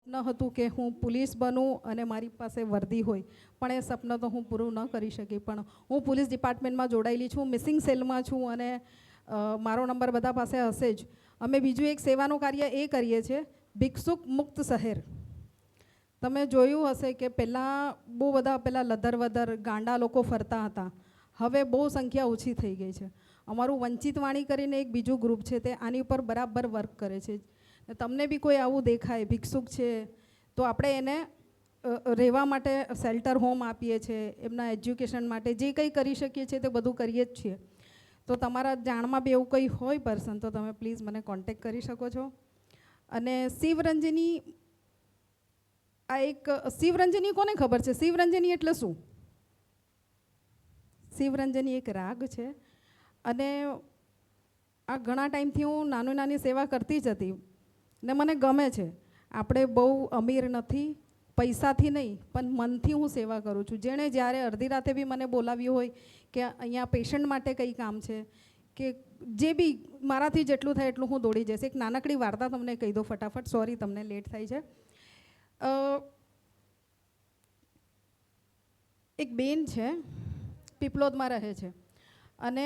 ન હતું કે હું પોલીસ બનું અને મારી પાસે વર્દી હોય, પણ એ સપનું તો હું પૂરું ન કરી શકી. પણ હું પોલીસ ડિપાર્ટમેન્ટમાં જોડાયેલી છું, મિસિંગ સેલમાં છું અને મારો નંબર બધા પાસે હશે જ. અમે બીજું એક સેવાનું કાર્ય એ કરીએ છીએ, ભિક્ષુક મુક્ત શહેર. તમે જોયું હશે કે પહેલાં બહુ બધા લધર વધર ગાંડા લોકો ફરતા હતા, હવે બહુ સંખ્યા ઓછી થઈ ગઈ છે. અમારું વંચિત વાણી કરીને એક બીજું ગ્રુપ છે, તે આની ઉપર બરાબર વર્ક કરે છે. તમને બી કોઈ આવું દેખાય ભિક્ષુક છે તો આપણે એને રહેવા માટે શેલ્ટર હોમ આપીએ છીએ, એમના એજ્યુકેશન માટે જે કંઈ કરી શકીએ છીએ તે બધું કરીએ જ છીએ. તો તમારા જાણમાં બી એવું કંઈ હોય પર્સન તો તમે પ્લીઝ મને કોન્ટેક્ટ કરી શકો છો. અને શિવરંજની, આ એક શિવરંજની કોને ખબર છે? શિવરંજની એટલે શું? શિવરંજની એક રાગ છે અને આ ઘણા ટાઈમથી હું નાની સેવા કરતી જ હતી ને મને ગમે છે. આપણે બહુ અમીર નથી, પૈસાથી નહીં પણ મનથી હું સેવા કરું છું. જેણે જ્યારે અડધી રાતે બી મને બોલાવ્યું હોય કે અહીંયા પેશન્ટ માટે કંઈ કામ છે કે જે બી મારાથી જેટલું થાય એટલું હું દોડી જઈશ. એક નાનકડી વાર્તા તમને કહી દો ફટાફટ, સોરી તમને લેટ થાય છે. એક બેન છે, પીપલોદમાં રહે છે અને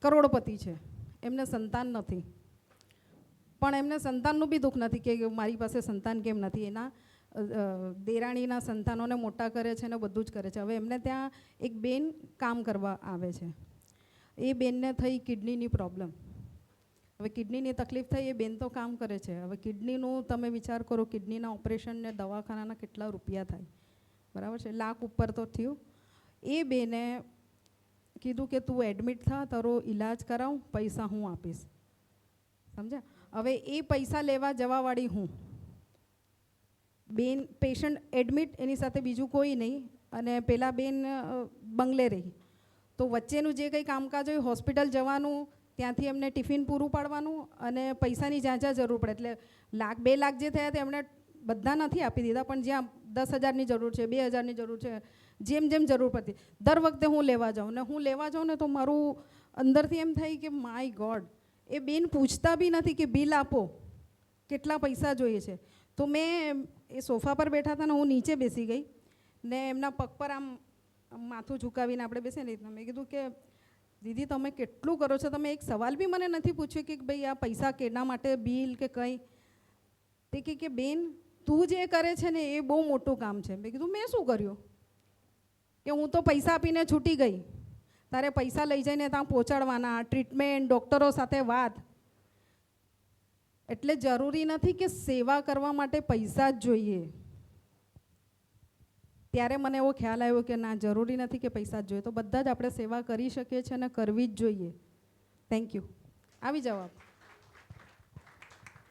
કરોડપતિ છે. એમને સંતાન નથી, પણ એમને સંતાનનું બી દુઃખ નથી કે મારી પાસે સંતાન કેમ નથી. એના દેરાણીના સંતાનોને મોટા કરે છે ને બધું જ કરે છે. હવે એમને ત્યાં એક બેન કામ કરવા આવે છે. એ બેનને થઈ કિડનીની પ્રોબ્લેમ. હવે કિડનીની તકલીફ થઈ, એ બેન તો કામ કરે છે. હવે કિડનીનું તમે વિચાર કરો, કિડનીના ઓપરેશનને દવાખાનાના કેટલા રૂપિયા થાય, બરાબર છે? લાખ ઉપર તો થયું. એ બેને કીધું કે તું એડમિટ થા, તારો ઈલાજ કરાવ, પૈસા હું આપીશ. સમજ્યા? હવે એ પૈસા લેવા જવાવાળી હું. બેન પેશન્ટ એડમિટ, એની સાથે બીજું કોઈ નહીં, અને પેલા બેન બંગલે રહી. તો વચ્ચેનું જે કંઈ કામકાજ હોય, હોસ્પિટલ જવાનું, ત્યાંથી એમને ટિફિન પૂરું પાડવાનું અને પૈસાની જ્યાં જ્યાં જરૂર પડે, એટલે લાખ 2 લાખ જે થયા તે એમણે બધા નથી આપી દીધા, પણ જ્યાં 10,000ની જરૂર છે, 2,000ની જરૂર છે, જેમ જેમ જરૂર પડતી, દર વખતે હું લેવા જાઉં ને તો મારું અંદરથી એમ થાય કે માય ગોડ, એ બેન પૂછતા બી નથી કે બિલ આપો, કેટલા પૈસા જોઈએ છે. તો મેં એ સોફા પર બેઠા હતા ને હું નીચે બેસી ગઈ ને એમના પગ પર આમ માથું ઝુકાવીને આપણે બેસીએ ને, મેં કીધું કે દીદી તમે કેટલું કરો છો? તમે એક સવાલ બી મને નથી પૂછ્યો કે ભાઈ આ પૈસા કેના માટે, બિલ કે કંઈ. તે કે બેન તું જે કરે છે ને એ બહુ મોટું કામ છે. મેં કીધું મેં શું કર્યું? કે હું તો પૈસા આપીને છૂટી ગઈ, તારે પૈસા લઈ જઈને ત્યાં પહોંચાડવાના, ટ્રીટમેન્ટ, ડૉક્ટરો સાથે વાત. એટલે જરૂરી નથી કે સેવા કરવા માટે પૈસા જ જોઈએ. ત્યારે મને એવો ખ્યાલ આવ્યો કે ના, જરૂરી નથી કે પૈસા જ જોઈએ. તો બધા જ આપણે સેવા કરી શકીએ છીએ અને કરવી જ જોઈએ. Thank you. આવી જવાબ.